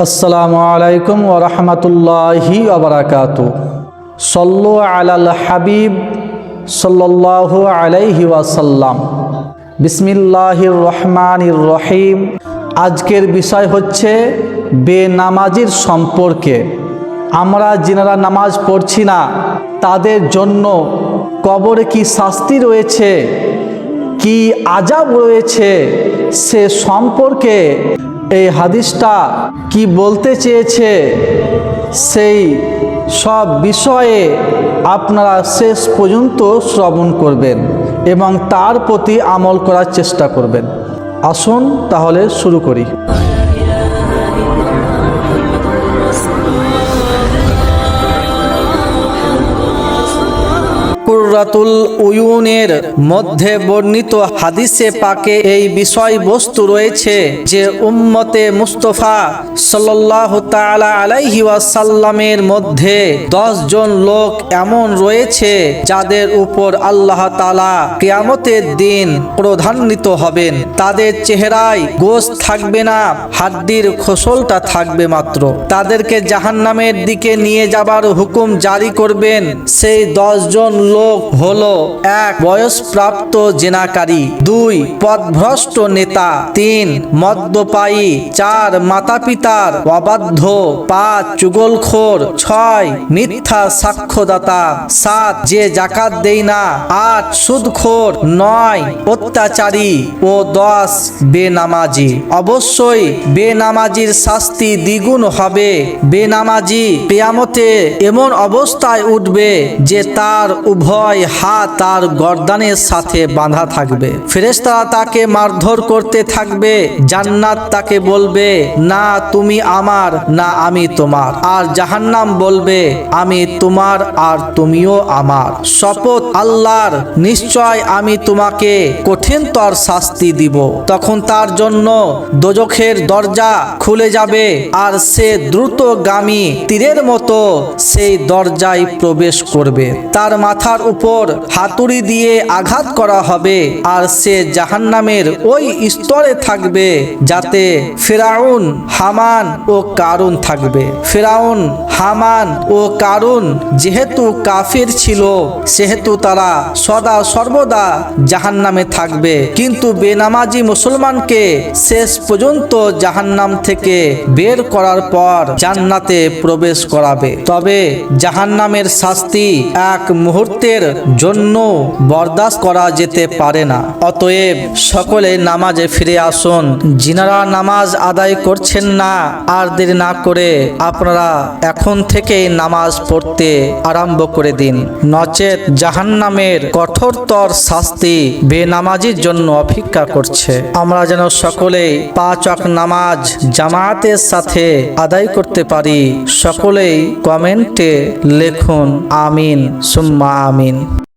আসসালামু আলাইকুম ওয়া রাহমাতুল্লাহি ওয়া বারাকাতুহু। সল্লু আলাল হাবিব সাল্লাল্লাহু আলাইহি ওয়াসাল্লাম। বিসমিল্লাহির রহমানির রহিম। আজকের বিষয় হচ্ছে বেনামাজির সম্পর্কে। আমরা যিনারা নামাজ পড়ছি না তাদের জন্য কবরে কি শাস্তি রয়েছে, কি আযাব রয়েছে, সে সম্পর্কে এই হাদিসটা কি বলতে চেয়েছে, সেই সব বিষয়ে আপনারা শেষ পর্যন্ত শ্রবণ করবেন এবং তার প্রতি আমল করার চেষ্টা করবেন। আসুন তাহলে শুরু করি। কুররাতুল উয়ুনের মধ্যে বর্ণিত হাদিসে পাকে এই বিষয়বস্তু রয়েছে যে উম্মতে মুস্তাফা সাল্লাল্লাহু তাআলা আলাইহি ওয়াসাল্লামের মধ্যে 10 জন লোক এমন রয়েছে যাদের উপর আল্লাহ তাআলা কিয়ামতের দিন প্রধান্বিত হবেন। তাদের চেহারায় গোশত থাকবে না, হাড্ডির খোসলটা থাকবে মাত্র। তাদেরকে জাহান্নামের দিকে নিয়ে যাবার হুকুম জারি করবেন। সেই 10 জন লোক হলো: 1 বয়সপ্রাপ্ত জেনাকারী, 2 পথভ্রষ্ট নেতা, 3 মদ্যপায়ী, 4 মাতা পিতার অবাধ্য, 5 চুগলখোর, 6 মিথ্যা সাক্ষ্যদাতা, 7 যে যাকাত দেয় না, 8 সুদখোর, 9 অত্যাচারী ও 10 বেনামাজি। অবশ্যই বেনামাজির শাস্তি দ্বিগুণ হবে। বেনামাজি কিয়ামতে এমন অবস্থায় উঠবে যে তার উভয় হাত তার গর্দানের সাথে বাঁধা থাকবে। ফেরেশতারা তাকে মারধর করতে থাকবে। জান্নাত তাকে বলবে, না তুমি আমার, না আমি তোমার। আর জাহান্নাম বলবে, আমি তোমার আর তুমিও আমার। শপথ আল্লাহর, নিশ্চয় আমি তোমাকে কঠিনতর শাস্তি দিব। তখন তার জন্য দোজখের দরজা খুলে যাবে আর সে দ্রুতগামী তীরের মতো সেই দরজায় প্রবেশ করবে। তার মাথার উপর হাতুড়ি দিয়ে আঘাত করা হবে আর সে জাহান্নামের ওই স্তরে থাকবে যাতে ফিরাউন, হামান ও কারুন থাকবে। ফিরাউন, হামান ও কারুন যেহেতু কাফির ছিল সেহেতু তারা সদা সর্বদা জাহান্নামে থাকবে, কিন্তু বেনামাজি মুসলমানকে শেষ পর্যন্ত জাহান্নাম থেকে বের করার পর জান্নাতে প্রবেশ করাবে। তবে জাহান্নামের শাস্তি এক মুহূর্তের জন্য বরদাস্ত করা যেতে পারে না। অতএব সকলে নামাজে ফিরে আসুন। যিনারা নামাজ আদায় করছেন না, আর দেরি না করে আপনারা এখন থেকেই নামাজ পড়তে আরম্ভ করে দিন, নচেত জাহান্নামের কঠোরতর শাস্তি বেনামাজির জন্য অপেক্ষা করছে। আমরা যেন সকলেই 5 ওয়াক্ত নামাজ জামাতের সাথে আদায় করতে পারি। সকলেই কমেন্টে লিখুন আমিন সুম্মা আমিন।